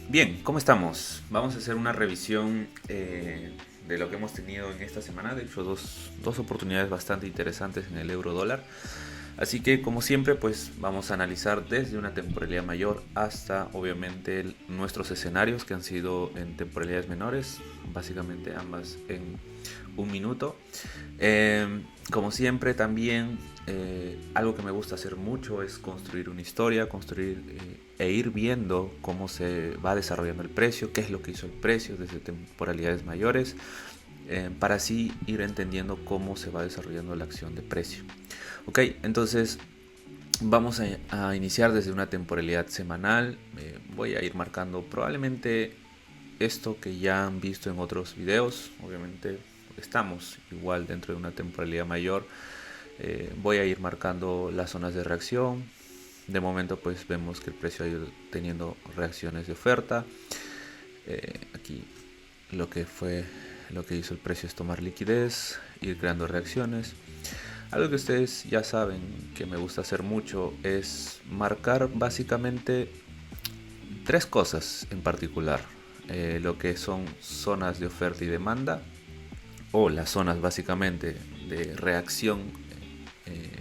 Bien, ¿cómo estamos? Vamos a hacer una revisión de lo que hemos tenido en esta semana. De hecho, dos oportunidades bastante interesantes en el euro dólar. Así que, como siempre, pues vamos a analizar desde una temporalidad mayor hasta, obviamente, nuestros escenarios que han sido en temporalidades menores, básicamente ambas en un minuto. Como siempre, también algo que me gusta hacer mucho es construir una historia, construir e ir viendo cómo se va desarrollando el precio, qué es lo que hizo el precio desde temporalidades mayores, para así ir entendiendo cómo se va desarrollando la acción de precio. Ok, entonces vamos a iniciar desde una temporalidad semanal. Voy a ir marcando probablemente esto que ya han visto en otros videos. Obviamente estamos igual dentro de una temporalidad mayor. Voy a ir marcando las zonas de reacción. De momento pues vemos que el precio ha ido teniendo reacciones de oferta. Aquí lo que hizo el precio es tomar liquidez, ir creando reacciones. Algo que ustedes ya saben que me gusta hacer mucho es marcar básicamente tres cosas en particular. Lo que son zonas de oferta y demanda, o las zonas básicamente de reacción eh,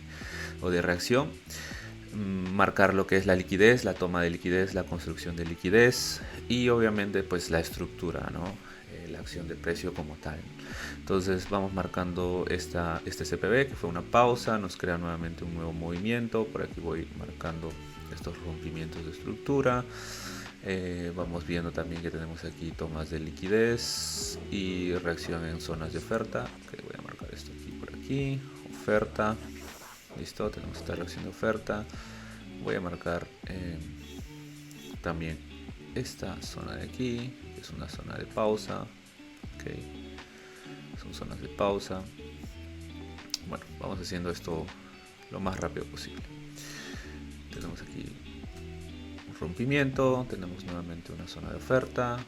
o de reacción. Marcar lo que es la liquidez, la toma de liquidez, la construcción de liquidez y obviamente pues la estructura, ¿no? La acción de precio como tal. Entonces vamos marcando este CPB que fue una pausa, nos crea nuevamente un nuevo movimiento. Por aquí voy marcando estos rompimientos de estructura. Vamos viendo también que tenemos aquí tomas de liquidez y reacción en zonas de oferta. Okay, voy a marcar esto aquí por aquí. Oferta. Listo, tenemos esta reacción de oferta. Voy a marcar también esta zona de aquí, que es una zona de pausa. Okay. Son zonas de pausa. Bueno, vamos haciendo esto lo más rápido posible. Tenemos aquí un rompimiento, tenemos nuevamente una zona de oferta.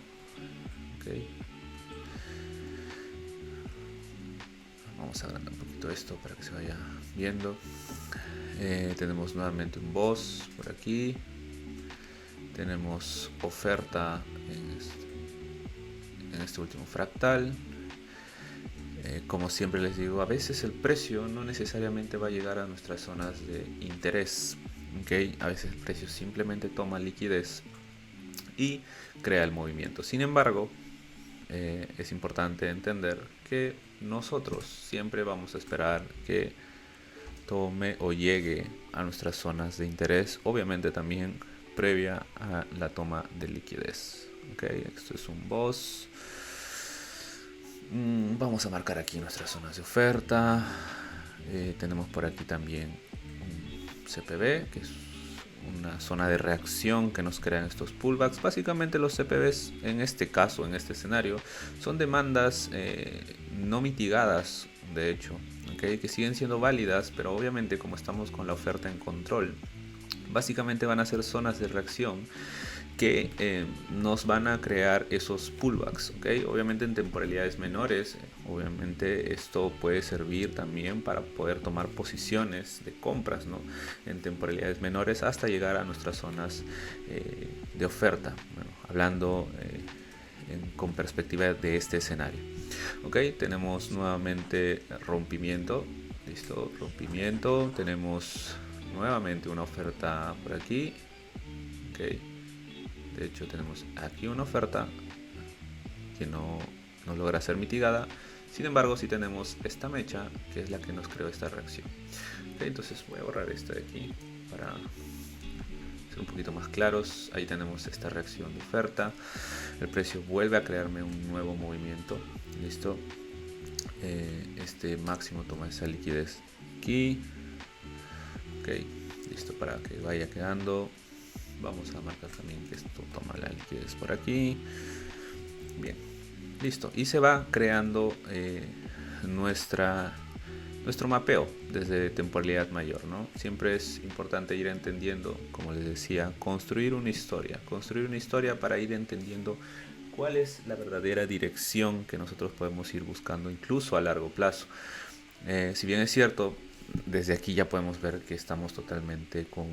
Okay. Vamos a agrandar un poquito esto para que se vaya viendo. Tenemos nuevamente un boss por aquí. Tenemos oferta en este último fractal. Como siempre les digo, a veces el precio no necesariamente va a llegar a nuestras zonas de interés. ¿Okay? A veces el precio simplemente toma liquidez y crea el movimiento. Sin embargo, es importante entender que nosotros siempre vamos a esperar que tome o llegue a nuestras zonas de interés, obviamente también previa a la toma de liquidez. Okay, esto es un boss. Vamos a marcar aquí nuestras zonas de oferta. Tenemos por aquí también un CPB, que es una zona de reacción que nos crean estos pullbacks. Básicamente los CPBs en este caso, en este escenario, son demandas no mitigadas, de hecho, ¿okay? Que siguen siendo válidas, pero obviamente como estamos con la oferta en control, básicamente van a ser zonas de reacción que nos van a crear esos pullbacks, ¿okay? Obviamente en temporalidades menores, obviamente esto puede servir también para poder tomar posiciones de compras, ¿no? En temporalidades menores hasta llegar a nuestras zonas de oferta, bueno, hablando con perspectiva de este escenario. Ok, tenemos nuevamente rompimiento, listo, rompimiento, tenemos nuevamente una oferta por aquí, ok, de hecho tenemos aquí una oferta que no logra ser mitigada. Sin embargo, sí tenemos esta mecha que es la que nos creó esta reacción. Okay, entonces voy a borrar esta de aquí para ser un poquito más claros. Ahí tenemos esta reacción de oferta. El precio vuelve a crearme un nuevo movimiento. Listo. Este máximo toma esa liquidez aquí. Ok, listo, para que vaya quedando. Vamos a marcar también que esto toma la liquidez por aquí. Bien, listo. Y se va creando nuestro mapeo desde temporalidad mayor, ¿no? Siempre es importante ir entendiendo, como les decía, construir una historia para ir entendiendo cuál es la verdadera dirección que nosotros podemos ir buscando incluso a largo plazo. Si bien es cierto, desde aquí ya podemos ver que estamos totalmente con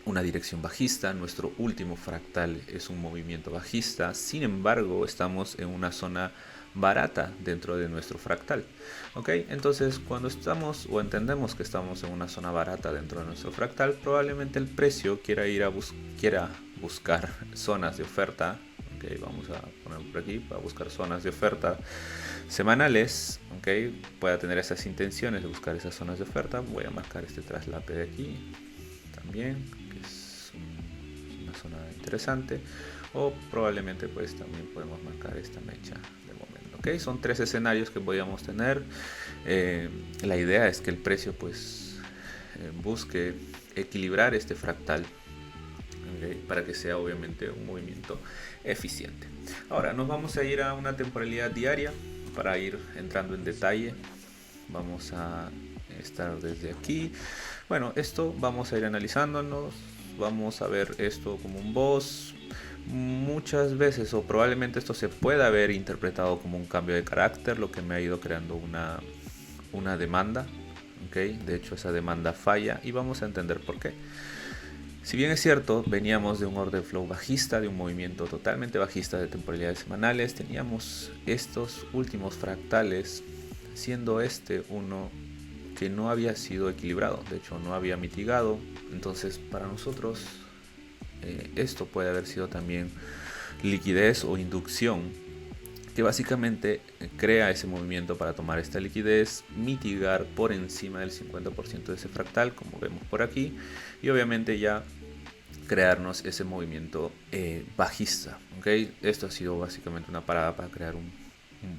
una dirección bajista, nuestro último fractal es un movimiento bajista, sin embargo estamos en una zona barata dentro de nuestro fractal. ¿Ok? Entonces cuando estamos o entendemos que estamos en una zona barata dentro de nuestro fractal, probablemente el precio quiera buscar zonas de oferta. Okay, vamos a poner por aquí para buscar zonas de oferta semanales. Okay, pueda tener esas intenciones de buscar esas zonas de oferta. Voy a marcar este traslape de aquí también, que es una zona interesante, o probablemente pues también podemos marcar esta mecha de momento. Okay, son 3 escenarios que podríamos tener. La idea es que el precio pues busque equilibrar este fractal, okay, para que sea obviamente un movimiento eficiente. Ahora nos vamos a ir a una temporalidad diaria para ir entrando en detalle. Vamos a estar desde aquí. Bueno, esto vamos a ir analizándonos, vamos a ver esto como un boss. Muchas veces o probablemente esto se pueda haber interpretado como un cambio de carácter, lo que me ha ido creando una demanda. Okay, de hecho esa demanda falla y vamos a entender por qué. Si bien es cierto, veníamos de un order flow bajista, de un movimiento totalmente bajista de temporalidades semanales, teníamos estos últimos fractales, siendo este uno que no había sido equilibrado, de hecho no había mitigado. Entonces para nosotros esto puede haber sido también liquidez o inducción, que básicamente crea ese movimiento para tomar esta liquidez, mitigar por encima del 50% de ese fractal, como vemos por aquí, y obviamente ya crearnos ese movimiento bajista. ¿Okay? Esto ha sido básicamente una parada para crear un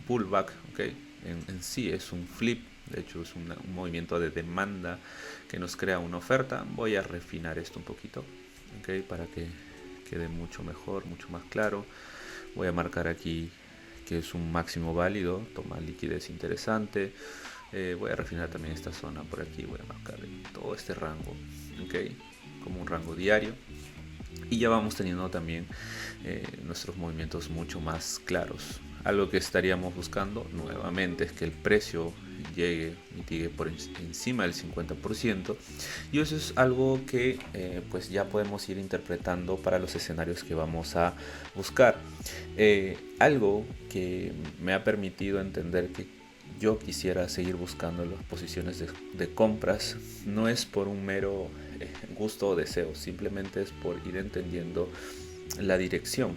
pullback. ¿Okay? En sí es un flip, de hecho es un movimiento de demanda que nos crea una oferta. Voy a refinar esto un poquito, ¿okay? Para que quede mucho mejor, mucho más claro. Voy a marcar aquí que es un máximo válido, toma liquidez interesante. Voy a refinar también esta zona por aquí, voy a marcar todo este rango, ¿okay? Como un rango diario, y ya vamos teniendo también nuestros movimientos mucho más claros. Algo que estaríamos buscando nuevamente es que el precio mitigue por encima del 50%, y eso es algo que pues ya podemos ir interpretando para los escenarios que vamos a buscar. Algo que me ha permitido entender que yo quisiera seguir buscando las posiciones de compras no es por un mero gusto o deseo, simplemente es por ir entendiendo la dirección.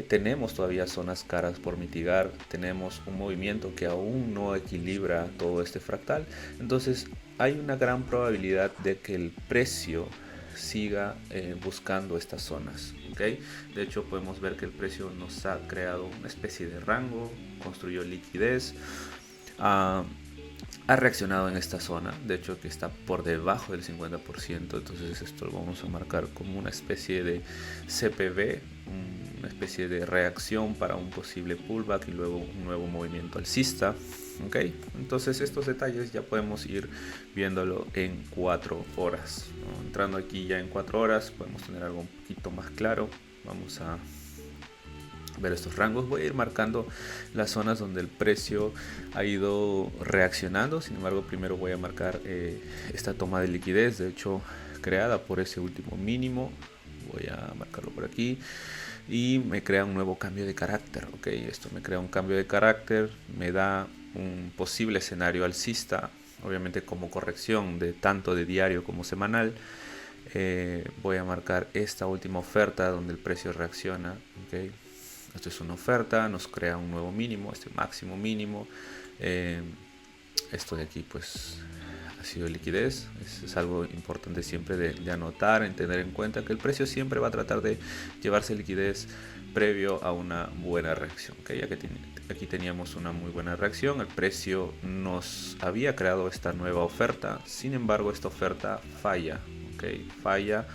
Tenemos todavía zonas caras por mitigar, tenemos un movimiento que aún no equilibra todo este fractal, entonces hay una gran probabilidad de que el precio siga buscando estas zonas, ¿okay? De hecho podemos ver que el precio nos ha creado una especie de rango, construyó liquidez, ha reaccionado en esta zona, de hecho que está por debajo del 50%, entonces esto lo vamos a marcar como una especie de CPV, una especie de reacción para un posible pullback y luego un nuevo movimiento alcista. ¿Okay? Entonces estos detalles ya podemos ir viéndolo en 4 horas, ¿no? Entrando aquí ya en 4 horas podemos tener algo un poquito más claro. Vamos a ver estos rangos. Voy a ir marcando las zonas donde el precio ha ido reaccionando. Sin embargo, primero voy a marcar esta toma de liquidez, de hecho creada por ese último mínimo. Voy a marcarlo por aquí y me crea un nuevo cambio de carácter. ¿Okay? Esto me crea un cambio de carácter, me da un posible escenario alcista, obviamente como corrección de tanto de diario como semanal. Voy a marcar esta última oferta donde el precio reacciona. ¿Okay? Esto es una oferta, nos crea un nuevo mínimo, este máximo mínimo. Esto de aquí pues ha sido liquidez. Es algo importante siempre de anotar, en tener en cuenta que el precio siempre va a tratar de llevarse liquidez previo a una buena reacción. ¿Okay? Ya que aquí teníamos una muy buena reacción, el precio nos había creado esta nueva oferta, sin embargo esta oferta falla. ¿Okay? Falla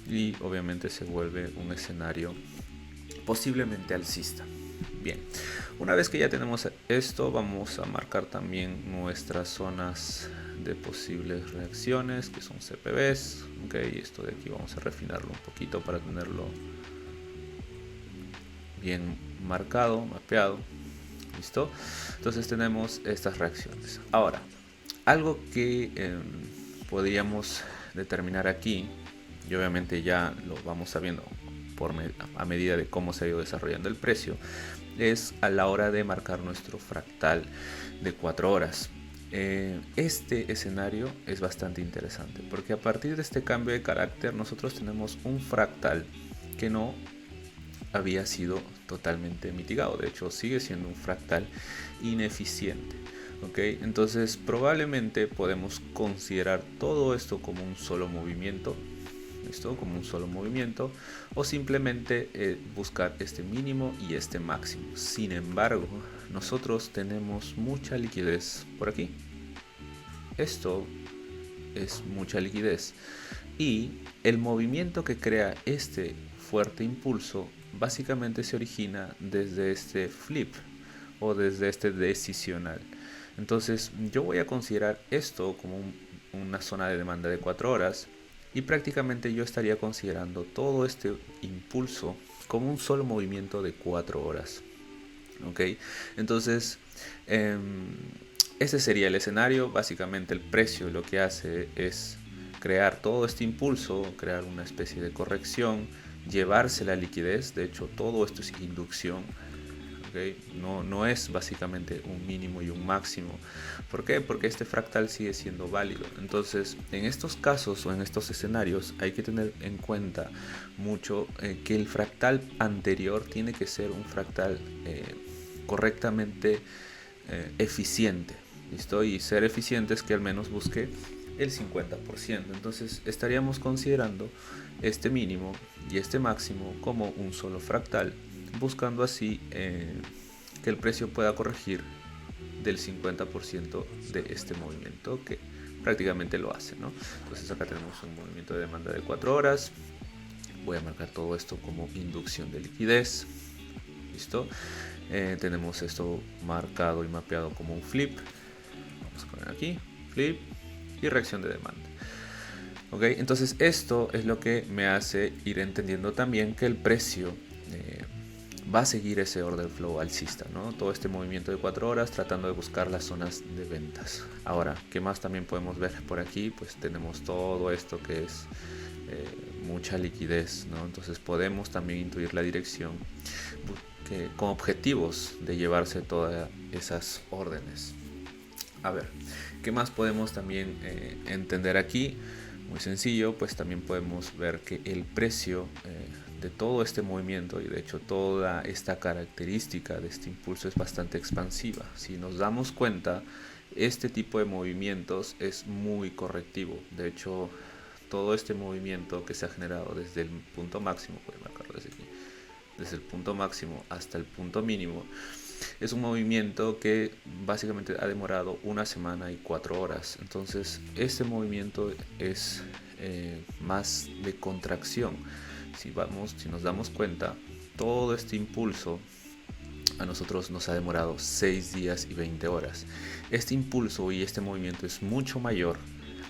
y obviamente se vuelve un escenario posiblemente alcista. Bien, una vez que ya tenemos esto, vamos a marcar también nuestras zonas de posibles reacciones, que son CPVs. Okay, esto de aquí vamos a refinarlo un poquito para tenerlo bien marcado, mapeado. ¿Listo? Entonces tenemos estas reacciones. Ahora, algo que podríamos determinar aquí y obviamente ya lo vamos sabiendo a medida de cómo se ha ido desarrollando el precio, es a la hora de marcar nuestro fractal de 4 horas. Este escenario es bastante interesante porque a partir de este cambio de carácter nosotros tenemos un fractal que no había sido totalmente mitigado, de hecho sigue siendo un fractal ineficiente. ¿Okay? Entonces probablemente podemos considerar todo esto como un solo movimiento, ¿listo? Como un solo movimiento, o simplemente buscar este mínimo y este máximo. Sin embargo, nosotros tenemos mucha liquidez por aquí. Esto es mucha liquidez y el movimiento que crea este fuerte impulso básicamente se origina desde este flip o desde este decisional. Entonces yo voy a considerar esto como una zona de demanda de 4 horas y prácticamente yo estaría considerando todo este impulso como un solo movimiento de 4 horas. ¿Ok? Entonces ese sería el escenario. Básicamente el precio lo que hace es crear todo este impulso, crear una especie de corrección, llevarse la liquidez. De hecho todo esto es inducción. ¿Okay? No es básicamente un mínimo y un máximo. ¿Por qué? Porque este fractal sigue siendo válido. Entonces, en estos casos o en estos escenarios hay que tener en cuenta mucho que el fractal anterior tiene que ser un fractal correctamente eficiente. ¿Listo? Y ser eficiente es que al menos busque el 50%. Entonces estaríamos considerando este mínimo y este máximo como un solo fractal, buscando así que el precio pueda corregir del 50% de este movimiento, que prácticamente lo hace, ¿no? Entonces acá tenemos un movimiento de demanda de 4 horas. Voy a marcar todo esto como inducción de liquidez. ¿Listo? Tenemos esto marcado y mapeado como un flip. Vamos a poner aquí, flip y reacción de demanda. ¿Ok? Entonces esto es lo que me hace ir entendiendo también que el precio va a seguir ese order flow alcista, ¿no? Todo este movimiento de 4 horas tratando de buscar las zonas de ventas. Ahora, ¿qué más también podemos ver por aquí? Pues tenemos todo esto que es mucha liquidez, ¿no? Entonces podemos también intuir la dirección con objetivos de llevarse todas esas órdenes. A ver, ¿qué más podemos también entender aquí? Muy sencillo, pues también podemos ver que el precio de todo este movimiento y de hecho toda esta característica de este impulso es bastante expansiva. Si nos damos cuenta, este tipo de movimientos es muy correctivo. De hecho, todo este movimiento que se ha generado desde el punto máximo, voy a marcarlo desde aquí, desde el punto máximo hasta el punto mínimo, es un movimiento que básicamente ha demorado 1 semana y 4 horas. Entonces este movimiento es más de contracción. Si nos damos cuenta, todo este impulso a nosotros nos ha demorado 6 días y 20 horas. Este impulso y este movimiento es mucho mayor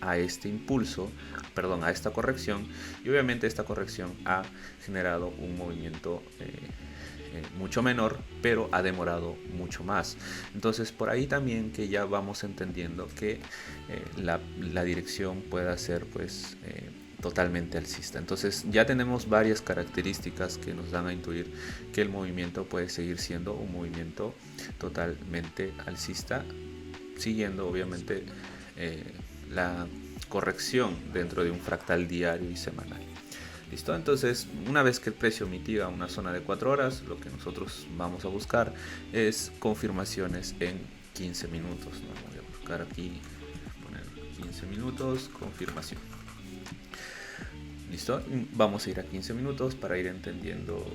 a este impulso, perdón, a esta corrección, y obviamente esta corrección ha generado un movimiento mucho menor, pero ha demorado mucho más. Entonces por ahí también que ya vamos entendiendo que la dirección pueda ser pues totalmente alcista. Entonces ya tenemos varias características que nos dan a intuir que el movimiento puede seguir siendo un movimiento totalmente alcista, siguiendo obviamente la corrección dentro de un fractal diario y semanal. ¿Listo? Entonces, una vez que el precio mitiga una zona de 4 horas, lo que nosotros vamos a buscar es confirmaciones en 15 minutos, ¿no? Voy a buscar aquí, poner 15 minutos, confirmación. ¿Listo? Vamos a ir a 15 minutos para ir entendiendo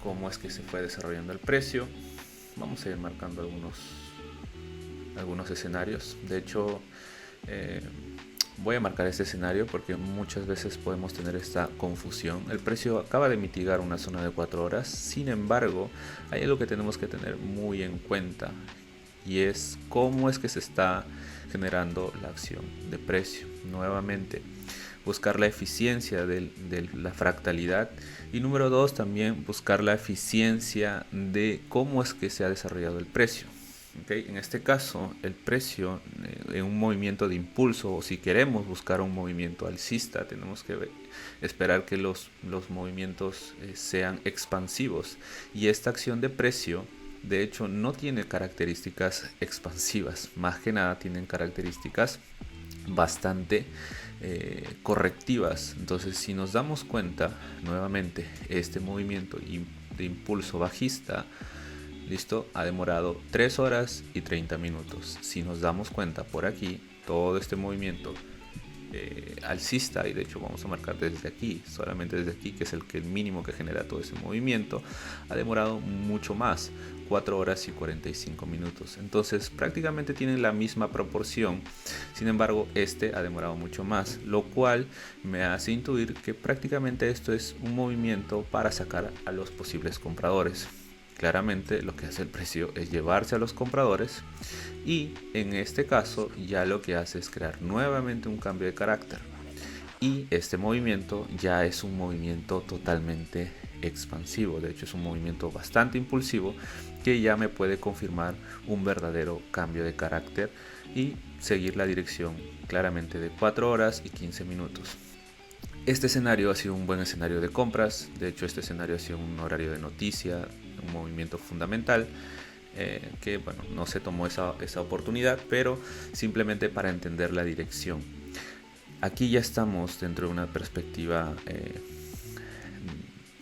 cómo es que se fue desarrollando el precio. Vamos a ir marcando algunos escenarios. De hecho, voy a marcar este escenario porque muchas veces podemos tener esta confusión. El precio acaba de mitigar una zona de 4 horas, sin embargo, hay algo que tenemos que tener muy en cuenta y es cómo es que se está generando la acción de precio. Nuevamente, buscar la eficiencia de la fractalidad y número 2, también buscar la eficiencia de cómo es que se ha desarrollado el precio. ¿Okay? En este caso, el precio en un movimiento de impulso, o si queremos buscar un movimiento alcista, tenemos que esperar que los movimientos sean expansivos. Y esta acción de precio, de hecho, no tiene características expansivas, más que nada tienen características bastante correctivas. Entonces, si nos damos cuenta, nuevamente, este movimiento de impulso bajista, listo, ha demorado 3 horas y 30 minutos. Si nos damos cuenta por aquí, todo este movimiento alcista, y de hecho vamos a marcar desde aquí, solamente desde aquí, que es el mínimo que genera todo ese movimiento, ha demorado mucho más, 4 horas y 45 minutos. Entonces prácticamente tienen la misma proporción. Sin embargo, este ha demorado mucho más, lo cual me hace intuir que prácticamente esto es un movimiento para sacar a los posibles compradores. Claramente lo que hace el precio es llevarse a los compradores, y en este caso ya lo que hace es crear nuevamente un cambio de carácter, y este movimiento ya es un movimiento totalmente expansivo. De hecho, es un movimiento bastante impulsivo que ya me puede confirmar un verdadero cambio de carácter y seguir la dirección claramente de 4 horas y 15 minutos. Este escenario ha sido un buen escenario de compras. De hecho, este escenario ha sido un horario de noticia, un movimiento fundamental, que bueno, no se tomó esa oportunidad, pero simplemente para entender la dirección. Aquí ya estamos dentro de una perspectiva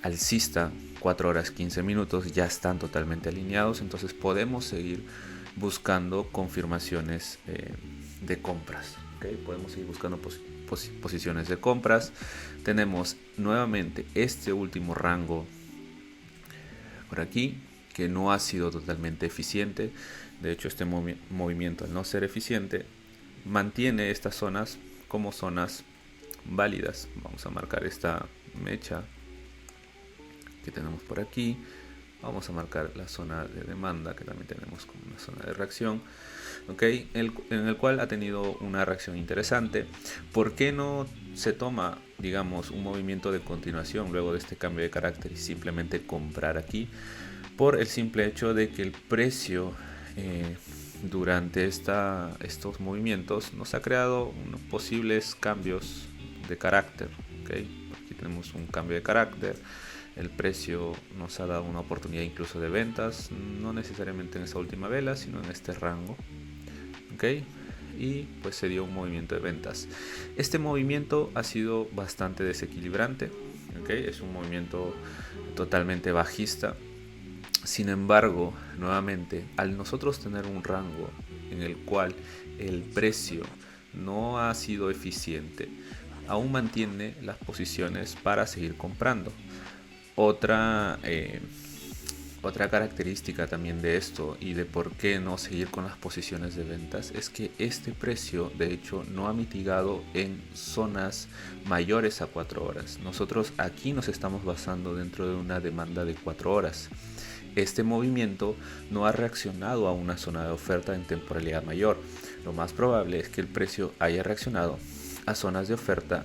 alcista, 4 horas 15 minutos, ya están totalmente alineados, entonces podemos seguir buscando confirmaciones de compras. ¿Okay? Podemos seguir buscando posiciones de compras. Tenemos nuevamente este último rango por aquí, que no ha sido totalmente eficiente. De hecho, este movimiento, al no ser eficiente, mantiene estas zonas como zonas válidas. Vamos a marcar esta mecha que tenemos por aquí. Vamos a marcar la zona de demanda, que también tenemos como una zona de reacción, ¿okay? En el cual ha tenido una reacción interesante. ¿Por qué no se toma, digamos, un movimiento de continuación luego de este cambio de carácter y simplemente comprar aquí? Por el simple hecho de que el precio durante estos movimientos nos ha creado unos posibles cambios de carácter, ¿okay? Aquí tenemos un cambio de carácter. El precio nos ha dado una oportunidad incluso de ventas, no necesariamente en esa última vela, sino en este rango, ¿okay? Y pues se dio un movimiento de ventas. Este movimiento ha sido bastante desequilibrante, ¿okay? Es un movimiento totalmente bajista. Sin embargo, nuevamente, al nosotros tener un rango en el cual el precio no ha sido eficiente, aún mantiene las posiciones para seguir comprando. Otra característica también de esto, y de por qué no seguir con las posiciones de ventas, es que este precio de hecho no ha mitigado en zonas mayores a 4 horas. Nosotros aquí nos estamos basando dentro de una demanda de 4 horas. Este movimiento no ha reaccionado a una zona de oferta en temporalidad mayor. Lo más probable es que el precio haya reaccionado a zonas de oferta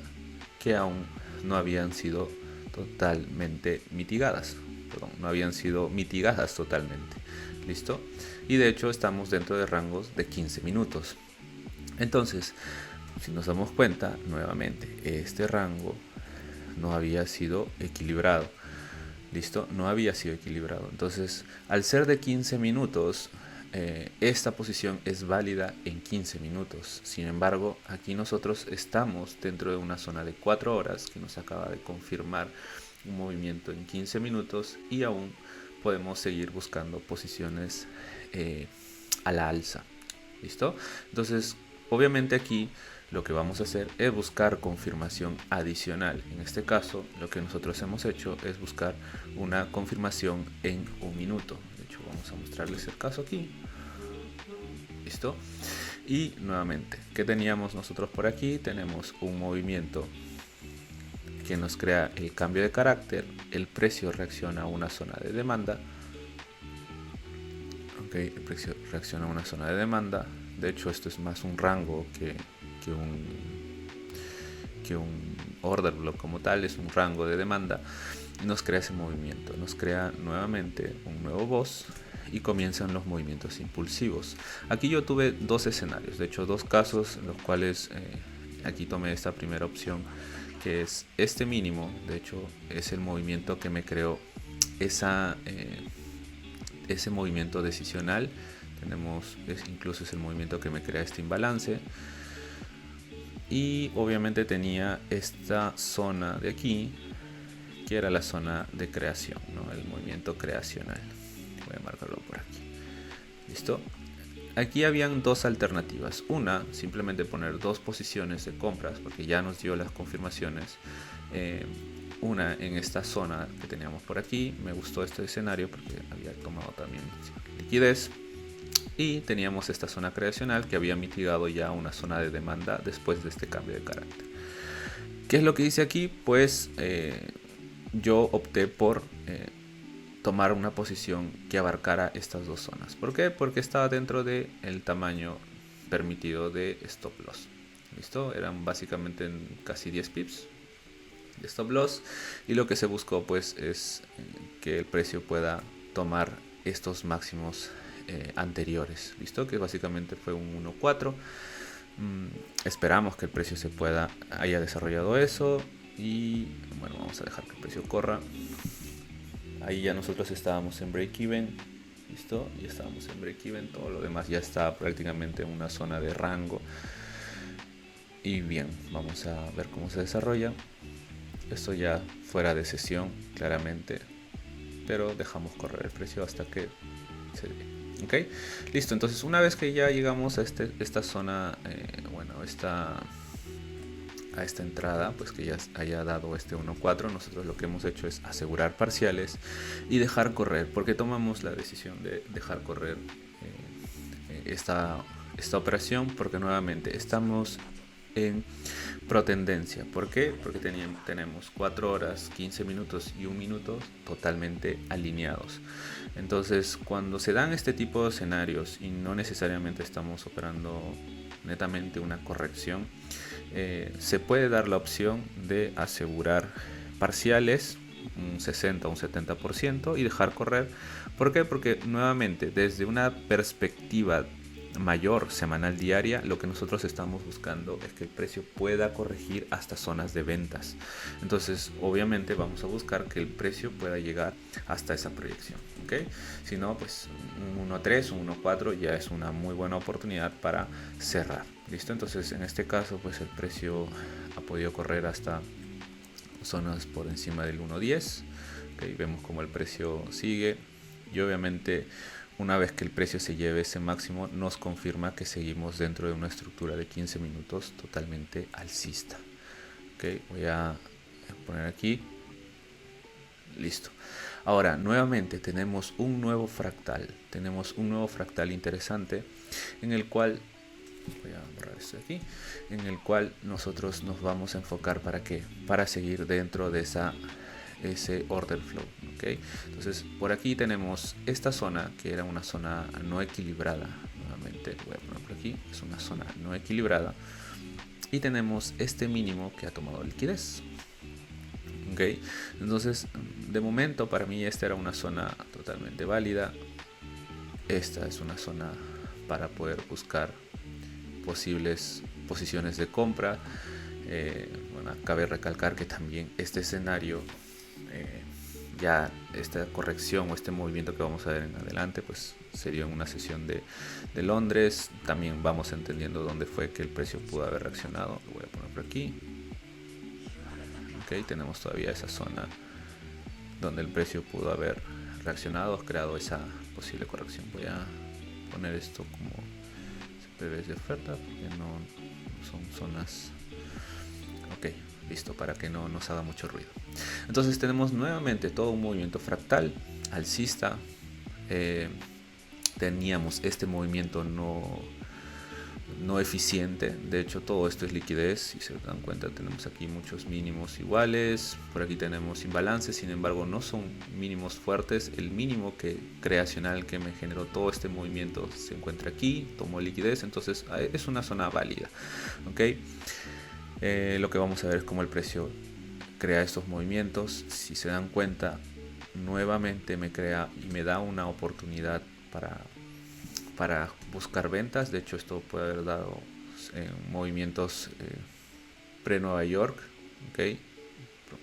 que aún no habían sido totalmente mitigadas, no habían sido mitigadas totalmente. ¿Listo? Y de hecho estamos dentro de rangos de 15 minutos. Entonces, si nos damos cuenta, nuevamente, este rango no había sido equilibrado. ¿Listo? No había sido equilibrado. Entonces, al ser de 15 minutos, esta posición es válida en 15 minutos. Sin embargo, aquí nosotros estamos dentro de una zona de 4 horas que nos acaba de confirmar un movimiento en 15 minutos, y aún podemos seguir buscando posiciones a la alza. ¿Listo? Entonces, obviamente aquí lo que vamos a hacer es buscar confirmación adicional. En este caso, lo que nosotros hemos hecho es buscar una confirmación en un minuto. De hecho, vamos a mostrarles el caso aquí. ¿Listo? Y nuevamente, ¿qué teníamos nosotros por aquí? Tenemos un movimiento que nos crea el cambio de carácter. El precio reacciona a una zona de demanda. Ok, el precio reacciona a una zona de demanda. De hecho, esto es más un rango que un order block como tal. Es un rango de demanda. Nos crea ese movimiento, nos crea nuevamente un nuevo boss, y comienzan los movimientos impulsivos. Aquí yo tuve dos escenarios, de hecho dos casos en los cuales aquí tomé esta primera opción, que es este mínimo. De hecho es el movimiento que me creó ese movimiento decisional. Incluso es el movimiento que me crea este imbalance. Y obviamente tenía esta zona de aquí, que era la zona de creación, ¿no? El movimiento creacional. Voy a marcarlo por aquí. ¿Listo? Aquí habían dos alternativas. Una, simplemente poner dos posiciones de compras, porque ya nos dio las confirmaciones. Una en esta zona que teníamos por aquí. Me gustó este escenario porque había tomado también liquidez. Y teníamos esta zona creacional que había mitigado ya una zona de demanda después de este cambio de carácter. ¿Qué es lo que hice aquí? Pues yo opté por tomar una posición que abarcara estas dos zonas. ¿Por qué? Porque estaba dentro del tamaño permitido de stop loss. ¿Listo? Eran básicamente en casi 10 pips de stop loss, y lo que se buscó pues es que el precio pueda tomar estos máximos anteriores. ¿Listo? Que básicamente fue un 1.4. Esperamos que el precio haya desarrollado eso, y bueno, vamos a dejar que el precio corra. Ahí ya nosotros estábamos en break even. ¿Listo? Ya estábamos en break even. Todo lo demás ya está prácticamente en una zona de rango. Y bien, vamos a ver cómo se desarrolla. Esto ya fuera de sesión, claramente, pero dejamos correr el precio hasta que se dé. ¿Ok? Listo. Entonces, una vez que ya llegamos a esta zona, a esta entrada, pues que ya haya dado este 1.4, nosotros lo que hemos hecho es asegurar parciales y dejar correr. ¿Por qué tomamos la decisión de dejar correr esta operación? Porque nuevamente estamos en protendencia. ¿Por qué? Porque tenemos 4 horas, 15 minutos y 1 minuto totalmente alineados. Entonces, cuando se dan este tipo de escenarios y no necesariamente estamos operando netamente una corrección, se puede dar la opción de asegurar parciales, un 60 o un 70%, y dejar correr. ¿Por qué? Porque nuevamente, desde una perspectiva mayor, semanal, diaria, lo que nosotros estamos buscando es que el precio pueda corregir hasta zonas de ventas. Entonces, obviamente vamos a buscar que el precio pueda llegar hasta esa proyección, ¿ok? Si no, pues un 1.3, un 1.4 ya es una muy buena oportunidad para cerrar. ¿Listo? Entonces, en este caso, pues el precio ha podido correr hasta zonas por encima del 1.10. ¿Okay? Vemos como el precio sigue, y obviamente una vez que el precio se lleve ese máximo, nos confirma que seguimos dentro de una estructura de 15 minutos totalmente alcista. Okay, voy a poner aquí. Listo. Ahora, nuevamente tenemos un nuevo fractal. Tenemos un nuevo fractal interesante en el cual, voy a borrar esto de aquí, en el cual nosotros nos vamos a enfocar ¿para qué? Para seguir dentro de ese order flow. ¿Okay? Entonces, por aquí tenemos esta zona que era una zona no equilibrada. Nuevamente voy a poner por aquí, es una zona no equilibrada, y tenemos este mínimo que ha tomado liquidez. ¿Okay? Entonces, de momento para mí esta era una zona totalmente válida. Esta es una zona para poder buscar posibles posiciones de compra. Bueno, cabe recalcar que también este escenario, ya esta corrección o este movimiento que vamos a ver en adelante, pues se dio en una sesión de Londres. También vamos entendiendo dónde fue que el precio pudo haber reaccionado. Lo voy a poner por aquí. Ok, tenemos todavía esa zona donde el precio pudo haber reaccionado, creado esa posible corrección. Voy a poner esto como CPVs de oferta porque no son zonas. Ok, listo, para que no nos haga mucho ruido. Entonces tenemos nuevamente todo un movimiento fractal alcista. Teníamos este movimiento no eficiente. De hecho, todo esto es liquidez. Si se dan cuenta, tenemos aquí muchos mínimos iguales. Por aquí tenemos imbalances, sin embargo no son mínimos fuertes. El mínimo creacional que me generó todo este movimiento se encuentra aquí, tomó liquidez, entonces es una zona válida. ¿Okay? Lo que vamos a ver es cómo el precio crea estos movimientos. Si se dan cuenta, nuevamente me crea y me da una oportunidad para buscar ventas. De hecho, esto puede haber dado movimientos pre-Nueva York, ¿ok?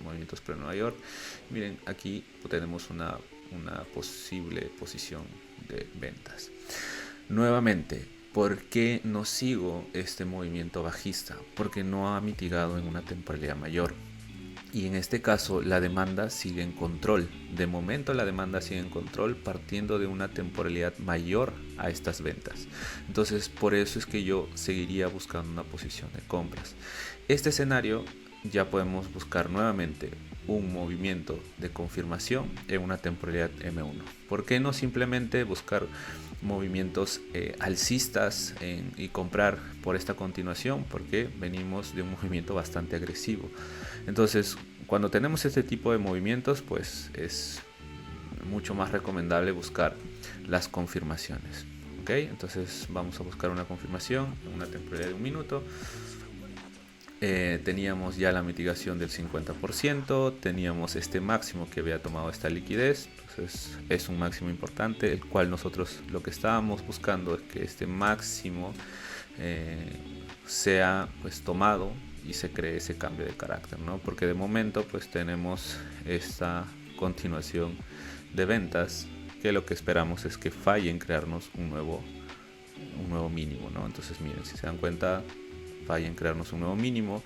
Movimientos pre-Nueva York. Miren, aquí tenemos una posible posición de ventas. Nuevamente, ¿por qué no sigo este movimiento bajista? Porque no ha mitigado en una temporalidad mayor. Y en este caso la demanda sigue en control. De momento la demanda sigue en control partiendo de una temporalidad mayor a estas ventas. Entonces por eso es que yo seguiría buscando una posición de compras. Este escenario ya podemos buscar nuevamente un movimiento de confirmación en una temporalidad M1. ¿Por qué no simplemente buscar movimientos alcistas y comprar por esta continuación? Porque venimos de un movimiento bastante agresivo. Entonces, cuando tenemos este tipo de movimientos, pues es mucho más recomendable buscar las confirmaciones. ¿Ok? Entonces vamos a buscar una confirmación en una temporalidad de 1 minuto. Teníamos ya la mitigación del 50%, teníamos este máximo que había tomado esta liquidez, entonces es un máximo importante, el cual nosotros lo que estábamos buscando es que este máximo sea pues tomado y se cree ese cambio de carácter, ¿no? Porque de momento pues tenemos esta continuación de ventas que lo que esperamos es que falle en crearnos un nuevo mínimo, ¿no? Entonces miren, si se dan cuenta, falla en crearnos un nuevo mínimo.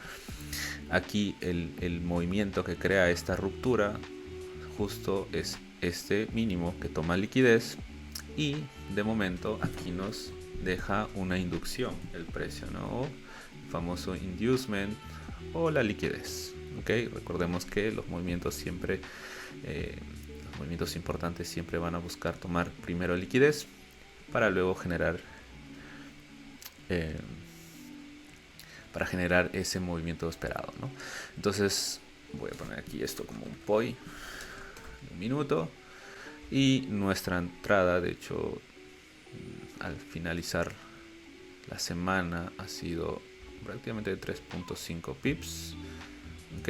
Aquí el movimiento que crea esta ruptura justo es este mínimo que toma liquidez, y de momento aquí nos deja una inducción el precio, ¿no? El famoso inducement o la liquidez. ¿Okay? Recordemos que los movimientos siempre los movimientos importantes siempre van a buscar tomar primero liquidez para luego generar ese movimiento esperado, ¿no? Entonces voy a poner aquí esto como un POI de 1 minuto, y nuestra entrada, de hecho, al finalizar la semana ha sido prácticamente de 3.5 pips. Ok,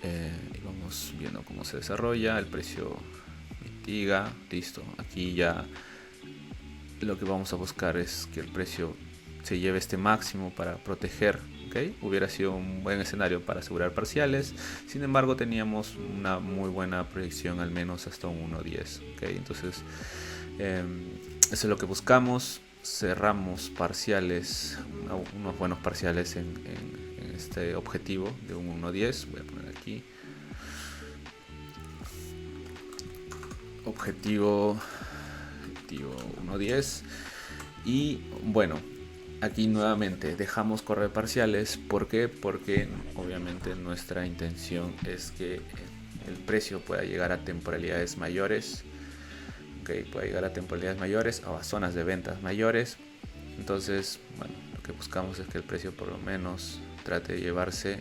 y vamos viendo cómo se desarrolla. El precio mitiga, listo. Aquí ya lo que vamos a buscar es que el precio se lleve este máximo para proteger. ¿Okay? Hubiera sido un buen escenario para asegurar parciales, sin embargo teníamos una muy buena proyección al menos hasta un 1.10. ¿Okay? Entonces eso es lo que buscamos. Cerramos parciales, unos buenos parciales en este objetivo de un 1.10. Voy a poner aquí objetivo 1.10, y bueno, aquí nuevamente dejamos correr parciales. ¿Por qué? Porque obviamente nuestra intención es que el precio pueda llegar a temporalidades mayores. Okay, pueda llegar a temporalidades mayores o a zonas de ventas mayores. Entonces, bueno, lo que buscamos es que el precio por lo menos trate de llevarse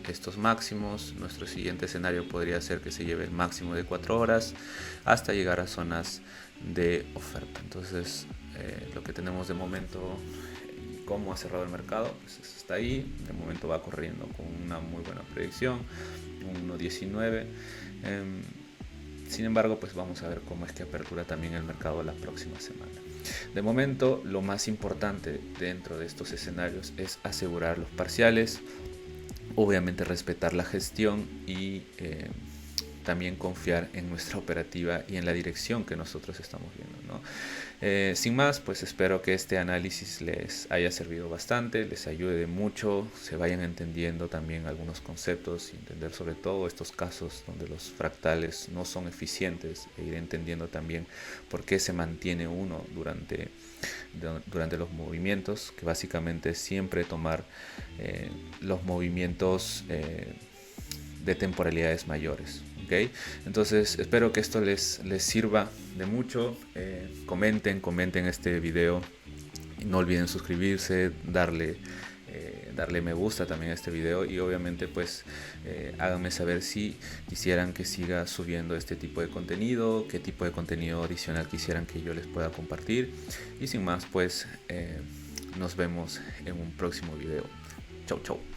estos máximos. Nuestro siguiente escenario podría ser que se lleve el máximo de 4 horas hasta llegar a zonas de oferta. Entonces, lo que tenemos de momento, cómo ha cerrado el mercado, pues está ahí. De momento va corriendo con una muy buena predicción, 1.19. Sin embargo, pues vamos a ver cómo es que apertura también el mercado la próxima semana. De momento, lo más importante dentro de estos escenarios es asegurar los parciales, obviamente respetar la gestión y también confiar en nuestra operativa y en la dirección que nosotros estamos viendo, ¿no? Sin más, pues espero que este análisis les haya servido bastante, les ayude de mucho, se vayan entendiendo también algunos conceptos y entender sobre todo estos casos donde los fractales no son eficientes, e ir entendiendo también por qué se mantiene uno durante los movimientos, que básicamente es siempre tomar los movimientos de temporalidades mayores. ¿Okay? Entonces espero que esto les sirva de mucho. Comenten este video, no olviden suscribirse, darle me gusta también a este video, y obviamente pues háganme saber si quisieran que siga subiendo este tipo de contenido, qué tipo de contenido adicional quisieran que yo les pueda compartir, y sin más pues nos vemos en un próximo video. Chau.